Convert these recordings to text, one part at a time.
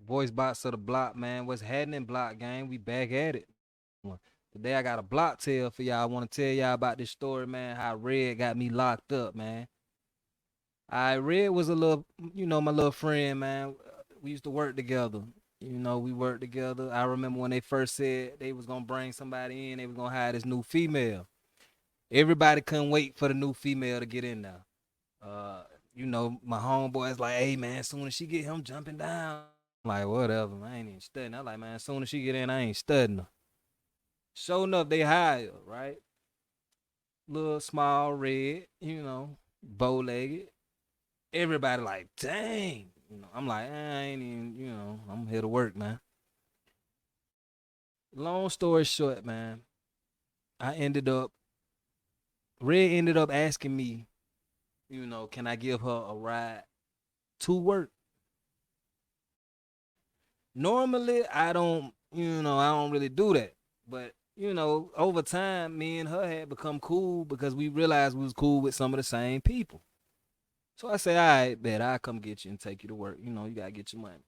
Voice box of the block, man. What's happening, block gang? We back at it. Today I got a block tale for y'all. I want to tell y'all about this story, man. How Red got me locked up, man. Red was a little, my little friend, man. We used to work together. We worked together. I remember when they first said they was gonna bring somebody in. They was gonna hire this new female. Everybody couldn't wait for the new female to get in there. Uh, my homeboy's like, hey man, as soon as she get him jumping down, I'm like, whatever, man, I ain't even studying. I'm like, man, as soon as she get in, I ain't studying her. Sure enough, they hire her, right? Little small red, bow legged. Everybody like, dang. I'm like, I ain't even, I'm here to work, man. Long story short, man, I ended up Red ended up asking me, can I give her a ride to work? Normally I don't really do that. But, over time, me and her had become cool because we realized we was cool with some of the same people. So I say, all right, bet I'll come get you and take you to work. You gotta get your money.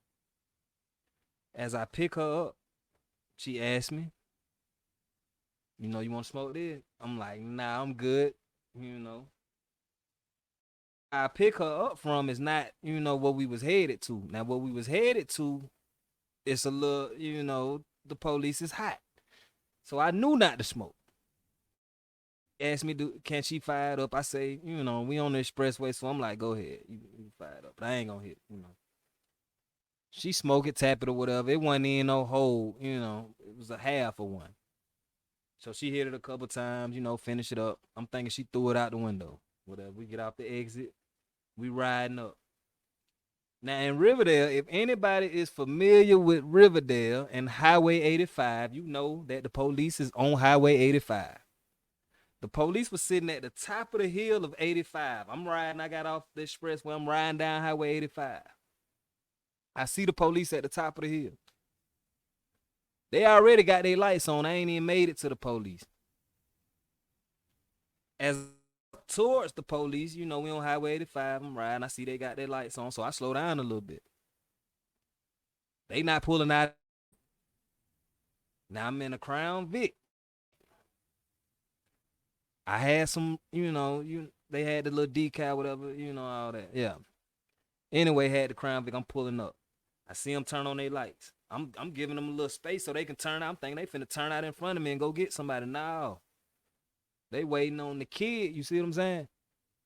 As I pick her up, she asked me, you want to smoke this? I'm like, nah, I'm good. You know, I pick her up from is not, what we was headed to. Now, what we was headed to, it's a little, the police is hot. So I knew not to smoke. Asked me, can she fire it up? I say, we on the expressway, so I'm like, go ahead, you fire it up. But I ain't gonna hit. She smoke it, tap it or whatever. It wasn't in no hole, it was a half of one. So she hit it a couple times, finish it up. I'm thinking she threw it out the window. Whatever. We get off the exit, we riding up. Now in Riverdale, if anybody is familiar with Riverdale and Highway 85, you know that the police is on Highway 85. The police was sitting at the top of the hill of 85. I'm riding, I got off the expressway, I'm riding down Highway 85. I see the police at the top of the hill. They already got their lights on. I ain't even made it to the police. As towards the police, we on Highway 85. I'm riding. I see they got their lights on, so I slow down a little bit. They not pulling out. Now I'm in a Crown Vic. I had some, they had the little decal, whatever, all that. Yeah. Anyway, had the Crown Vic. I'm pulling up. I see them turn on their lights. I'm giving them a little space so they can turn out. I'm thinking they finna turn out in front of me and go get somebody. No. They waiting on the kid. You see what I'm saying?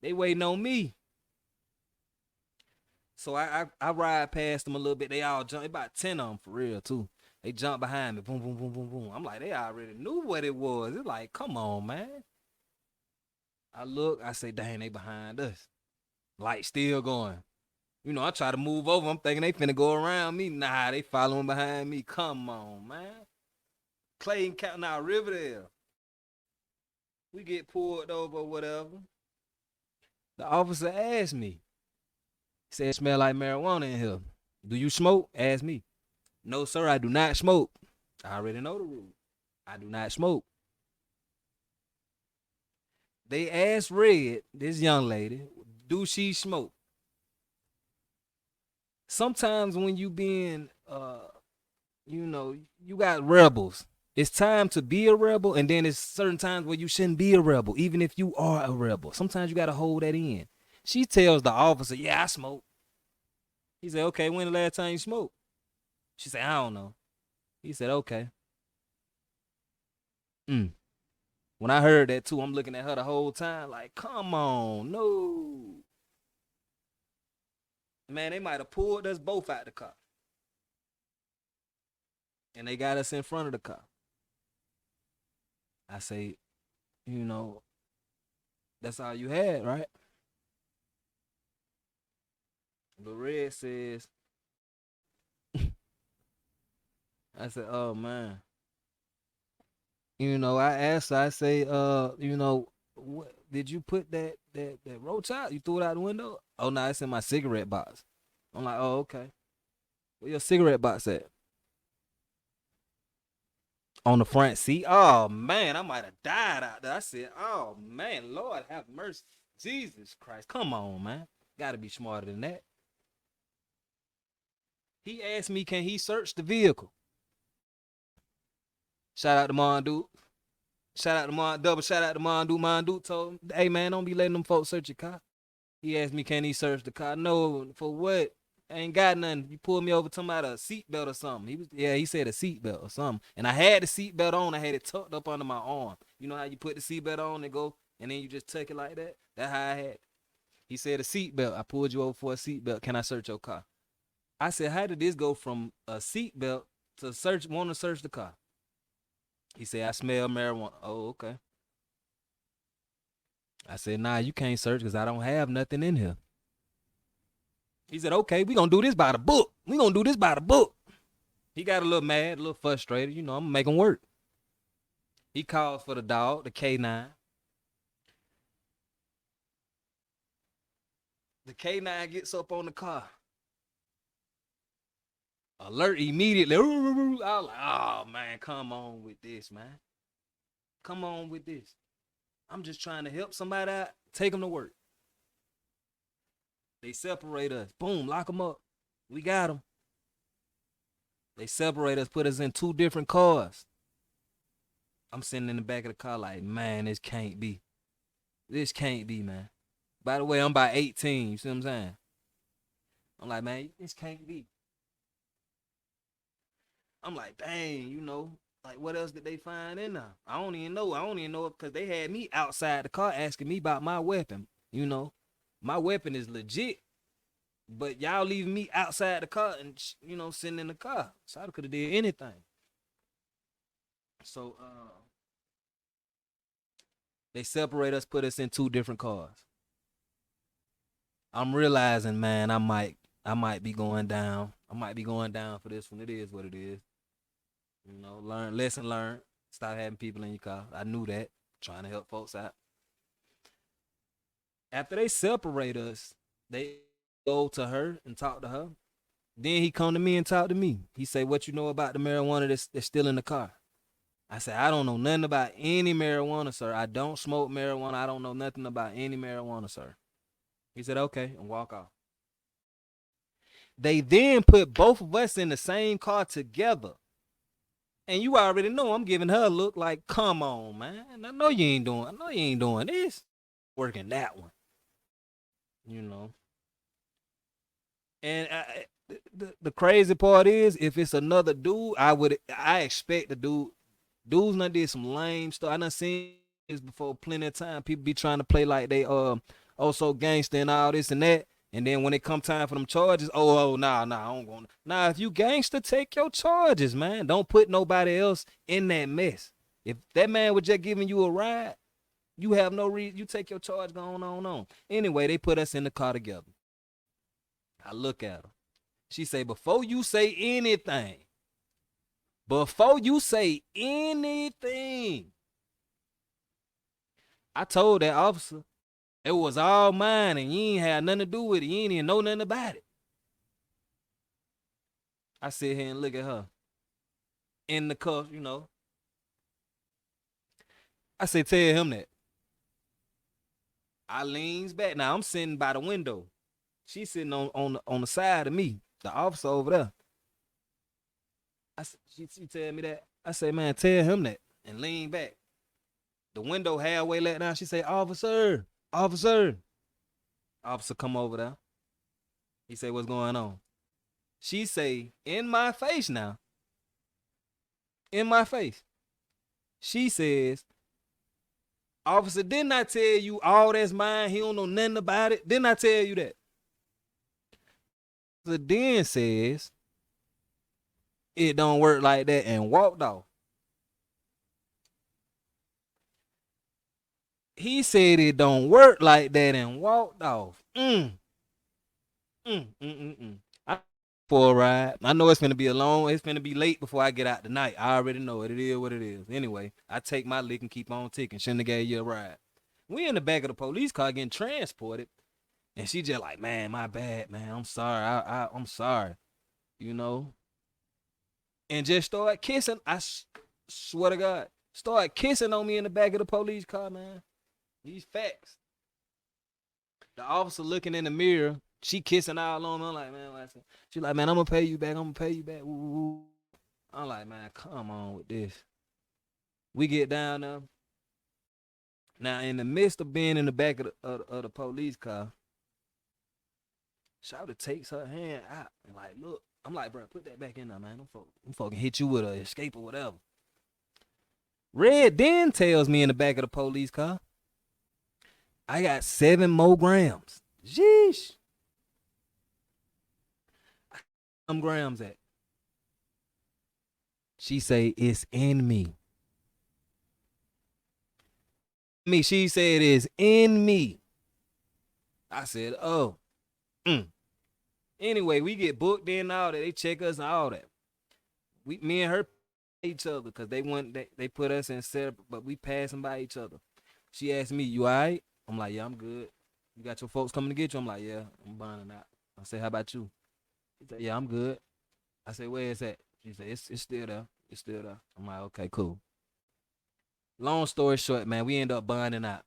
They waiting on me. So I ride past them a little bit. They all jump. About 10 of them for real too. They jump behind me. Boom, boom, boom, boom, boom. I'm like, they already knew what it was. It's like, come on, man. I look. I say, dang, they behind us. Light still going. I try to move over. I'm thinking they finna go around me. Nah, they following behind me. Come on, man. Clayton County, now Riverdale. We get pulled over or whatever. The officer asked me, he said, smell like marijuana in here. Do you smoke? Asked me. No, sir, I do not smoke. I already know the rule. I do not smoke. They asked Red, this young lady, do she smoke? Sometimes when you being, you got rebels. It's time to be a rebel, and then it's certain times where you shouldn't be a rebel, even if you are a rebel. Sometimes you gotta hold that in. She tells the officer, yeah, I smoke. He said, okay, when the last time you smoked? She said, I don't know. He said, okay. Mm. When I heard that too, I'm looking at her the whole time like, come on, no. Man, they might have pulled us both out the car. And they got us in front of the car. I say, you know, that's all you had, right? But Red says, I said, oh man. I asked her, I say, what did you put that roach out? You threw it out the window? Oh no, it's in my cigarette box. I'm like, oh, okay. Where your cigarette box at? On the front seat. Oh man, I might have died out there. I said, oh man, Lord have mercy. Jesus Christ. Come on, man. Gotta be smarter than that. He asked me, can he search the vehicle? Shout out to Mondu. Shout out to Mon, double shout out to Mondu. Mondu told him, hey man, don't be letting them folks search your car. He asked me, can he search the car? No, for what? I ain't got nothing. You pulled me over talking about a seatbelt or something. He said a seatbelt or something. And I had the seatbelt on. I had it tucked up under my arm. You know how you put the seatbelt on and go, and then you just tuck it like that? That's how I had it. He said a seatbelt. I pulled you over for a seatbelt. Can I search your car? I said, how did this go from a seatbelt to want to search the car? He said, I smell marijuana. Oh, okay. I said, nah, you can't search because I don't have nothing in here. He said, okay, we gonna do this by the book. We gonna do this by the book. He got a little mad, a little frustrated. You know, I'm gonna make him work. He calls for the dog, the K9. The K9 gets up on the car. Alert immediately. I was like, oh man, come on with this, man. Come on with this. I'm just trying to help somebody out. Take them to work. They separate us. Boom, lock them up. We got them. They separate us, put us in 2 different cars. I'm sitting in the back of the car like, man, this can't be. This can't be, man. By the way, I'm about 18. You see what I'm saying? I'm like, man, this can't be. I'm like, dang, you know, like what else did they find in there? I don't even know. I don't even know because they had me outside the car asking me about my weapon. You know, my weapon is legit, but y'all leaving me outside the car and, you know, sitting in the car. So I could have did anything. So they separate us, put us in 2 different cars. I'm realizing, man, I might be going down. I might be going down for this one. It is what it is. You know, lesson learned. Stop having people in your car. I knew that. Trying to help folks out. After they separate us, they go to her and talk to her. Then he come to me and talk to me. He say, what you know about the marijuana that's still in the car? I said, I don't know nothing about any marijuana, sir. I don't smoke marijuana. I don't know nothing about any marijuana, sir. He said, okay, and walk off. They then put both of us in the same car together. And you already know I'm giving her a look like, come on, man. I know you ain't doing this. Working that one. You know. And the crazy part is, if it's another dude, I expect the dudes done did some lame stuff. I done seen this before plenty of time. People be trying to play like they also gangster and all this and that. And then when it come time for them charges, nah, I don't want. Nah, if you gangster, take your charges, man. Don't put nobody else in that mess. If that man was just giving you a ride, you have no reason. You take your charge, going on. Anyway, they put us in the car together. I look at her. She say, before you say anything, I told that officer, it was all mine and you ain't had nothing to do with it. You ain't even know nothing about it. I sit here and look at her in the cuff, you know. I say, tell him that. I leans back. Now I'm sitting by the window. She's sitting on the side of me, the officer over there. She tell me that. I say, man, tell him that, and lean back. The window halfway let down. She say, officer. Officer come over there. He say, what's going on? She say, in my face now. In my face. She says, officer, didn't I tell you all that's mine? He don't know nothing about it. Didn't I tell you that? The then says, it don't work like that, and walked off. He said it don't work like that and walked off. I for a ride. I know it's gonna be it's gonna be late before I get out tonight. I already know it. It is what it is. Anyway, I take my lick and keep on ticking. Shouldn't have gave you a ride. We in the back of the police car getting transported. And she just like, man, my bad, man. I'm sorry. I'm sorry. You know? And just start kissing. I swear to God. Start kissing on me in the back of the police car, man. These facts. The officer looking in the mirror, She kissing all on me. I'm like, man, what I say? She like, man, I'm gonna pay you back. I'm gonna pay you back. Ooh, ooh, ooh. I'm like, man, come on with this. We get down there. Now, in the midst of being in the back of the police car, Shawty takes her hand out and like, look. I'm like, bro, put that back in there, man. I'm fucking hit you with a escape or whatever. Red then tells me in the back of the police car, I got 7 more grams. Jeesh. Some grams at. She say it's in me. She said it's in me. I said, oh. Mm. Anyway, we get booked in and all that. They check us and all that. Me and her each other because they put us in separate, but we passing by each other. She asked me, you all right? I'm like, yeah, I'm good. You got your folks coming to get you? I'm like, yeah, I'm bonding out. I said, how about you? She said, yeah, I'm good. I said, where is that? She said, it's still there. It's still there. I'm like, okay, cool. Long story short, man, we end up bonding out.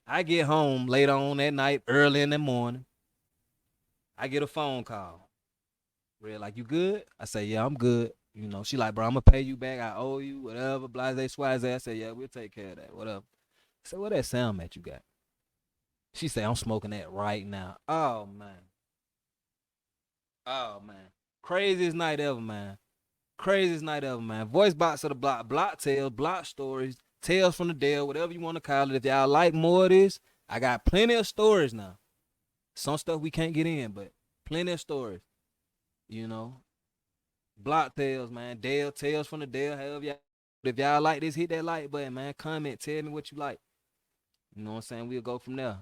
I get home later on that night, early in the morning. I get a phone call. Red, like, you good? I say, yeah, I'm good. You know, she like, bro, I'm gonna pay you back. I owe you, whatever, blase, swaz. I said, yeah, we'll take care of that, whatever. I said, what that sound mat you got? She said, I'm smoking that right now. Oh, man. Oh, man. Craziest night ever, man. Craziest night ever, man. Voice box of the block, block tales, block stories, tales from the Dale, whatever you want to call it. If y'all like more of this, I got plenty of stories now. Some stuff we can't get in, but plenty of stories. You know, block tales, man. Dale, tales from the Dale. However y'all. If y'all like this, hit that like button, man. Comment, tell me what you like. You know what I'm saying? We'll go from there.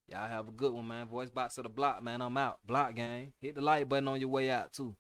Y'all have a good one, man. Voice box of the block, man. I'm out. Block gang. Hit the like button on your way out, too.